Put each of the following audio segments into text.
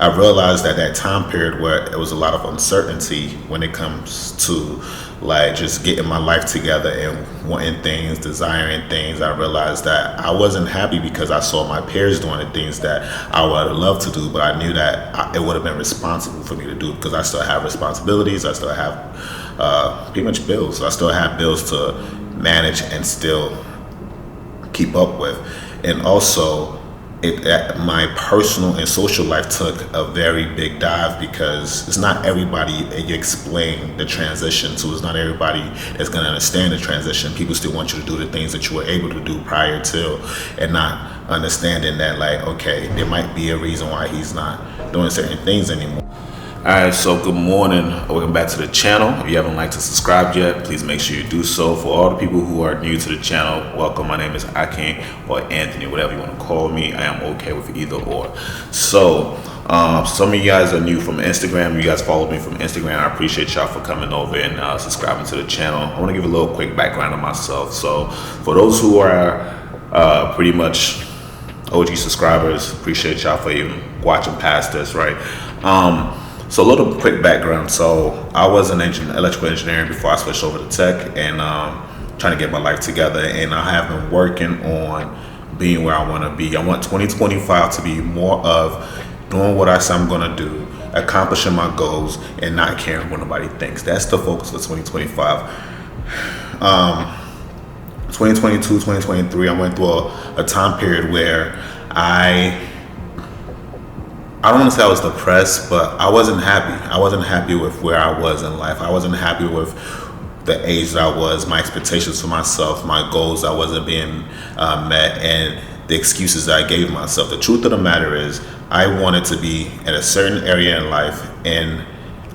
I realized that that time period where it was a lot of uncertainty when it comes to like just getting my life together and wanting things, desiring things. I realized that I wasn't happy because I saw my peers doing the things that I would have loved to do, but I knew that it would have been responsible for me to do because I still have responsibilities. I still have pretty much bills. I still have bills to manage and still keep up with. And also, my personal and social life took a very big dive because it's not everybody that you explain the transition to. It's not everybody that's going to understand the transition. People still want you to do the things that you were able to do prior to, and not understanding that, like, okay, there might be a reason why he's not doing certain things anymore. Alright, so good morning. Welcome back to the channel. If you haven't liked or subscribed yet, please make sure you do so. For all the people who are new to the channel, welcome. My name is Akin, or Anthony, whatever you want to call me. I am okay with either or. So, some of you guys are new from Instagram. You guys follow me from Instagram. I appreciate y'all for coming over and subscribing to the channel. I want to give a little quick background on myself. So, for those who are pretty much OG subscribers, appreciate y'all for even watching past this, right? So a little quick background. So I was an electrical engineer before I switched over to tech and trying to get my life together. And I have been working on being where I want to be. I want 2025 to be more of doing what I say I'm going to do, accomplishing my goals, and not caring what nobody thinks. That's the focus for 2025. 2022, 2023, I went through a time period where I don't want to say I was depressed, but I wasn't happy. I wasn't happy with where I was in life. I wasn't happy with the age that I was, my expectations for myself, my goals that wasn't being met, and the excuses that I gave myself. The truth of the matter is, I wanted to be in a certain area in life, and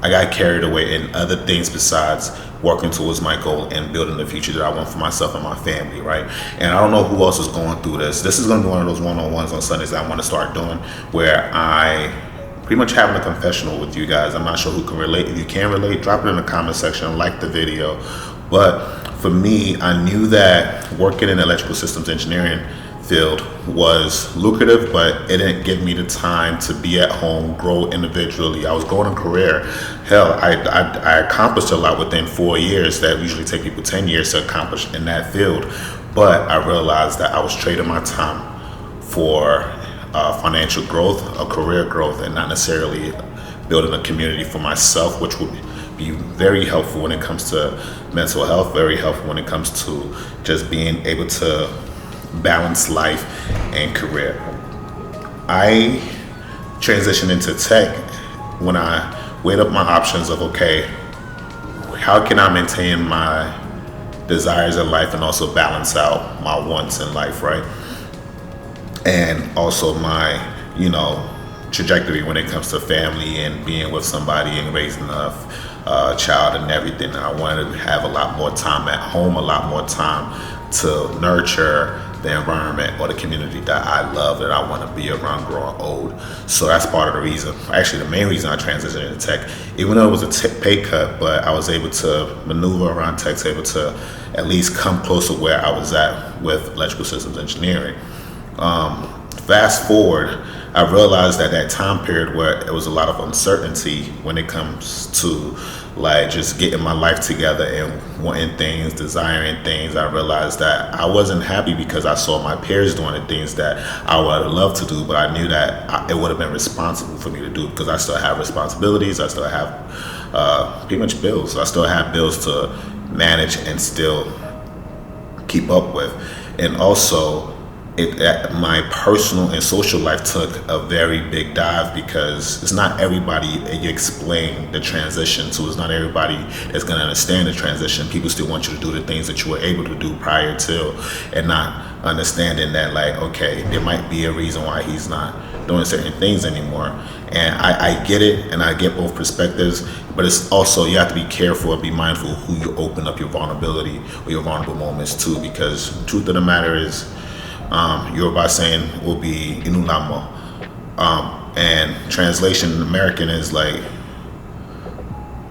I got carried away in other things besides working towards my goal and building the future that I want for myself and my family, right? And I don't know who else is going through this. This is going to be one of those one-on-ones on Sundays that I want to start doing, where I pretty much having a confessional with you guys. I'm not sure who can relate. If you can relate, drop it in the comment section, like the video. But for me, I knew that working in electrical systems engineering field was lucrative, but it didn't give me the time to be at home, grow individually. I was growing a career. Hell, I accomplished a lot within 4 years that usually take people 10 years to accomplish in that field. But I realized that I was trading my time for financial growth, a career growth, and not necessarily building a community for myself, which would be very helpful when it comes to mental health, very helpful when it comes to just being able to balance life and career. I transitioned into tech when I weighed up my options of, okay, how can I maintain my desires in life and also balance out my wants in life, right? And also my, trajectory when it comes to family and being with somebody and raising a child and everything. I wanted to have a lot more time at home, a lot more time to nurture the environment or the community that I love, that I want to be around growing old. So that's part of the reason, actually the main reason I transitioned into tech, even though it was a pay cut, but I was able to maneuver around tech, able to at least come close to where I was at with electrical systems engineering. Fast forward, I realized that that time period where it was a lot of uncertainty when it comes to like just getting my life together and wanting things, desiring things. I realized that I wasn't happy because I saw my peers doing the things that I would have loved to do, but I knew that it would have been responsible for me to do because I still have responsibilities. I still have pretty much bills. I still have bills to manage and still keep up with. And also, my personal and social life took a very big dive because it's not everybody that you explain the transition to. It's not everybody that's going to understand the transition. People still want you to do the things that you were able to do prior to, and not understanding that, like, okay, there might be a reason why he's not doing certain things anymore. And I get it, and I get both perspectives, but it's also, you have to be careful and be mindful of who you open up your vulnerability or your vulnerable moments to, because the truth of the matter is, Yoruba saying will be Inulamo. And translation in American is like,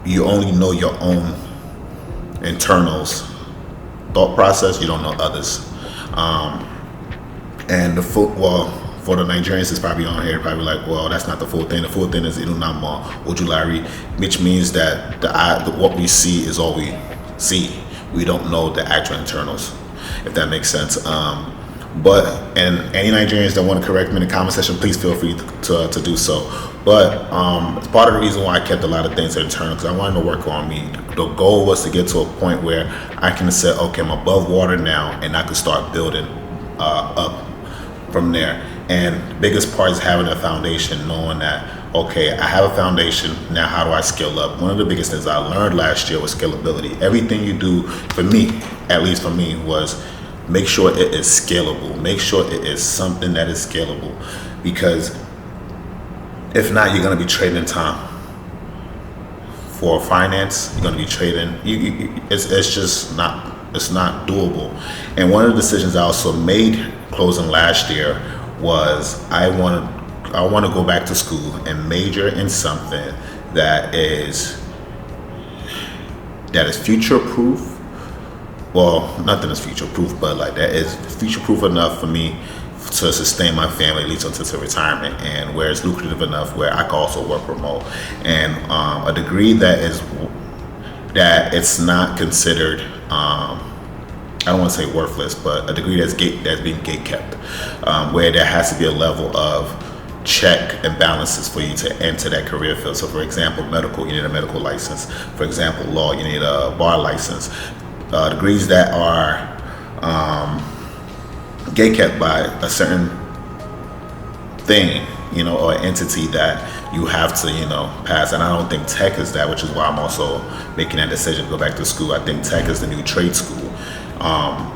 you only know your own internals thought process, you don't know others. And for the Nigerians that's probably on here, probably like, well, that's not the full thing. The full thing is Inunama Ojulari, which means that what we see is all we see. We don't know the actual internals, if that makes sense. But and any Nigerians that want to correct me in the comment section, please feel free to do so. But it's part of the reason why I kept a lot of things internal, because I wanted to work on me. The goal was to get to a point where I can say, okay, I'm above water now, and I can start building up from there. And the biggest part is having a foundation, knowing that, okay, I have a foundation, now how do I scale up? One of the biggest things I learned last year was scalability. Everything you do, for me, at least for me, was make sure it is scalable. Make sure it is something that is scalable, because if not, you're going to be trading time. For finance, you're going to be trading. It's just not, it's not doable. And one of the decisions I also made closing last year was I want to go back to school and major in something that is future proof. Well, nothing is future proof, but like that is future proof enough for me to sustain my family at least until retirement, and where it's lucrative enough where I can also work remote, and a degree that it's not considered. I don't want to say worthless, but a degree that's being gate kept, where there has to be a level of check and balances for you to enter that career field. So, for example, medical, you need a medical license. For example, law, you need a bar license. Degrees that are gate kept by a certain thing, or entity that you have to, pass. And I don't think tech is that, which is why I'm also making that decision to go back to school. I think tech is the new trade school.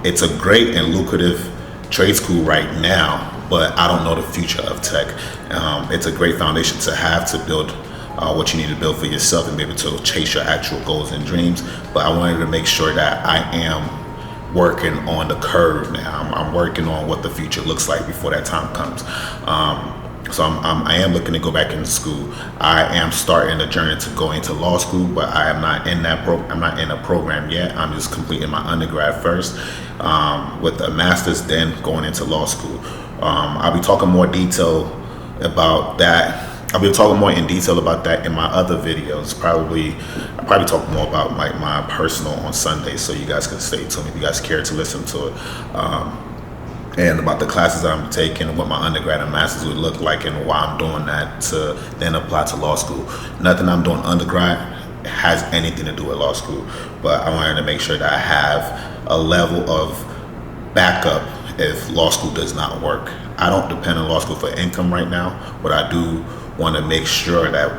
It's a great and lucrative trade school right now, but I don't know the future of tech. It's a great foundation to have to build what you need to build for yourself and be able to chase your actual goals and dreams. But I wanted to make sure that I am working on the curve now. I'm working on what the future looks like before that time comes. So I am looking to go back into school. I am starting the journey to go into law school, but I am not in that I'm not in a program yet. I'm just completing my undergrad first, with a master's, then going into law school. I'll be talking more detail about that. I'll be talking more in detail about that in my other videos. I'll probably talk more about my personal on Sunday, so you guys can stay tuned if you guys care to listen to it. And about the classes that I'm taking, what my undergrad and master's would look like, and why I'm doing that to then apply to law school. Nothing I'm doing undergrad has anything to do with law school, but I wanted to make sure that I have a level of backup if law school does not work. I don't depend on law school for income right now, but I do want to make sure that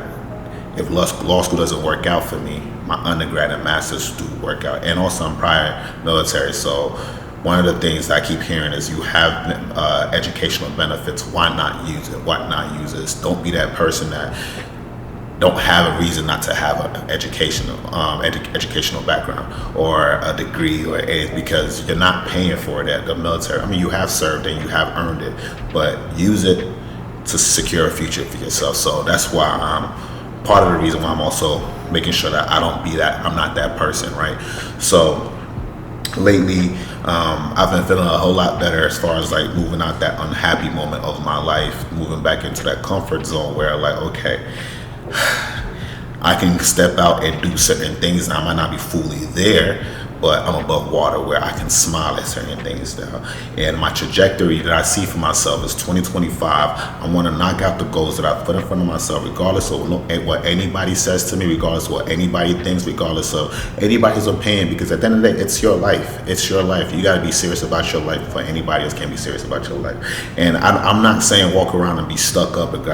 if law school doesn't work out for me, my undergrad and master's do work out. And also I'm prior military, so one of the things I keep hearing is you have educational benefits. Why not use it? Why not use this? Don't be that person that don't have a reason not to have an educational background or a degree or anything, because you're not paying for it at the military. I mean, you have served and you have earned it, but use it to secure a future for yourself. So that's why I'm part of the reason why I'm also making sure that I'm not that person, right? So lately, I've been feeling a whole lot better as far as like moving out that unhappy moment of my life, moving back into that comfort zone where like, okay, I can step out and do certain things. Now, I might not be fully there, but I'm above water where I can smile at certain things now. And my trajectory that I see for myself is 2025. I want to knock out the goals that I put in front of myself, regardless of what anybody says to me, regardless of what anybody thinks, regardless of anybody's opinion, because at the end of the day, it's your life. It's your life. You got to be serious about your life before anybody else can be serious about your life. And I'm not saying walk around and be stuck up and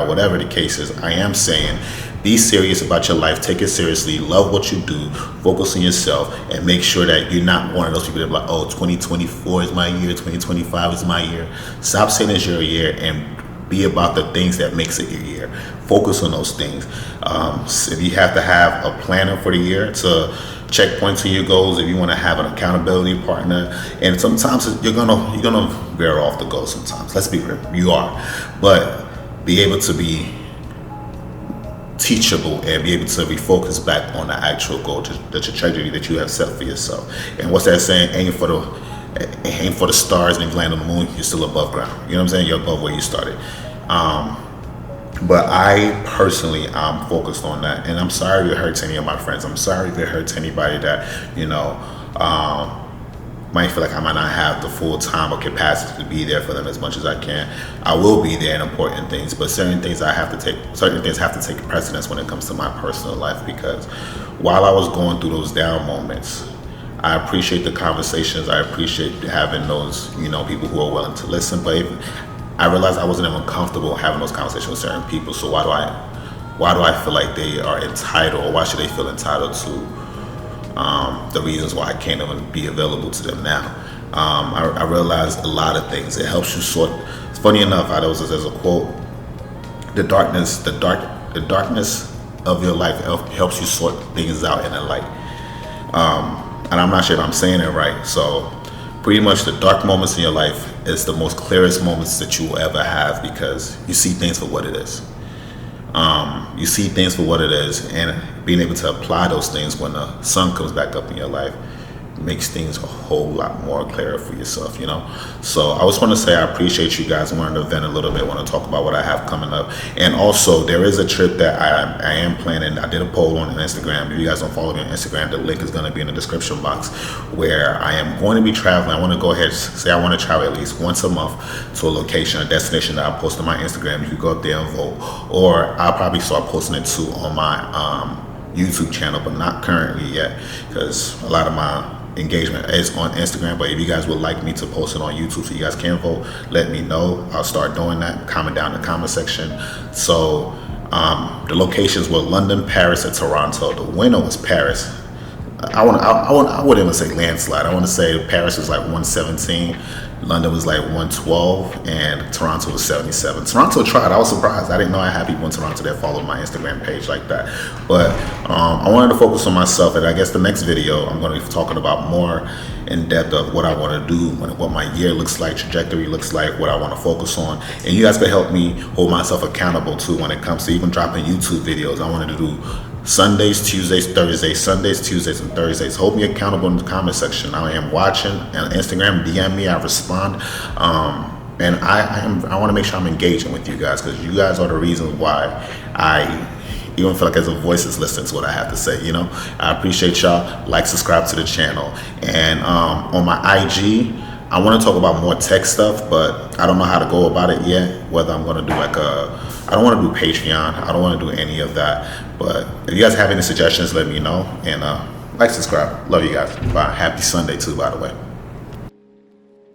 whatever the case is. I am saying be serious about your life, take it seriously, love what you do, focus on yourself, and make sure that you're not one of those people that are like, oh, 2024 is my year, 2025 is my year. Stop saying it's your year and be about the things that makes it your year. Focus on those things. If you have to have a planner for the year to checkpoints to your goals, if you want to have an accountability partner, and sometimes you're gonna veer off the goal sometimes. Let's be real, you are. But be able to be teachable and be able to refocus back on the actual goal, the trajectory that you have set for yourself. And what's that saying? Aim for aim for the stars, and if you land on the moon, you're still above ground. You know what I'm saying? You're above where you started. But I personally, I'm focused on that, and I'm sorry if it hurts any of my friends. I'm sorry if it hurts anybody that might feel like I might not have the full time or capacity to be there for them as much as I can. I will be there in important things, but certain things have to take precedence when it comes to my personal life, because while I was going through those down moments, I appreciate the conversations. I appreciate having those, people who are willing to listen. But I realized I wasn't even comfortable having those conversations with certain people. So why do I feel like they are entitled, or why should they feel entitled to the reasons why I can't even be available to them now? I realized a lot of things. It helps you sort. It's funny enough, there's a quote: the darkness of your life helps you sort things out in the light. And I'm not sure if I'm saying it right. So pretty much the dark moments in your life is the most clearest moments that you will ever have, because you see things for what it is. You see things for what it is, and being able to apply those things when the sun comes back up in your life makes things a whole lot more clearer for yourself, So I just want to say I appreciate you guys. I wanted to vent a little bit, I want to talk about what I have coming up. And also, there is a trip that I am planning. I did a poll on Instagram. If you guys don't follow me on Instagram, the link is going to be in the description box, where I am going to be traveling. I want to go ahead and say I want to travel at least once a month to a location, a destination that I post on my Instagram. You can go up there and vote, or I'll probably start posting it too on my YouTube channel, but not currently yet, because a lot of my engagement is on Instagram. But if you guys would like me to post it on YouTube so you guys can vote, let me know. I'll start doing that. Comment down in the comment section. So the locations were London, Paris, and Toronto. The winner was Paris. I wouldn't even say landslide. I want to say Paris was like 117, London was like 112, and Toronto was 77. Toronto tried. I was surprised. I didn't know I had people in Toronto that followed my Instagram page like that. But I wanted to focus on myself, and I guess the next video I'm going to be talking about more in depth of what I want to do, what my year looks like, trajectory looks like, what I want to focus on. And you guys can help me hold myself accountable too when it comes to even dropping YouTube videos. I wanted to do Sundays, Tuesdays, Thursdays, Sundays, Tuesdays, and Thursdays. Hold me accountable in the comment section. I am watching, and Instagram, DM me, I respond. And I want to make sure I'm engaging with you guys, because you guys are the reason why I even feel like there's a voice that's listening to what I have to say. I appreciate y'all. Like, subscribe to the channel. And on my IG, I want to talk about more tech stuff, but I don't know how to go about it yet. Whether I'm going to do I don't want to do Patreon. I don't want to do any of that. But if you guys have any suggestions, let me know. And like, subscribe. Love you guys. Bye. Happy Sunday too, by the way.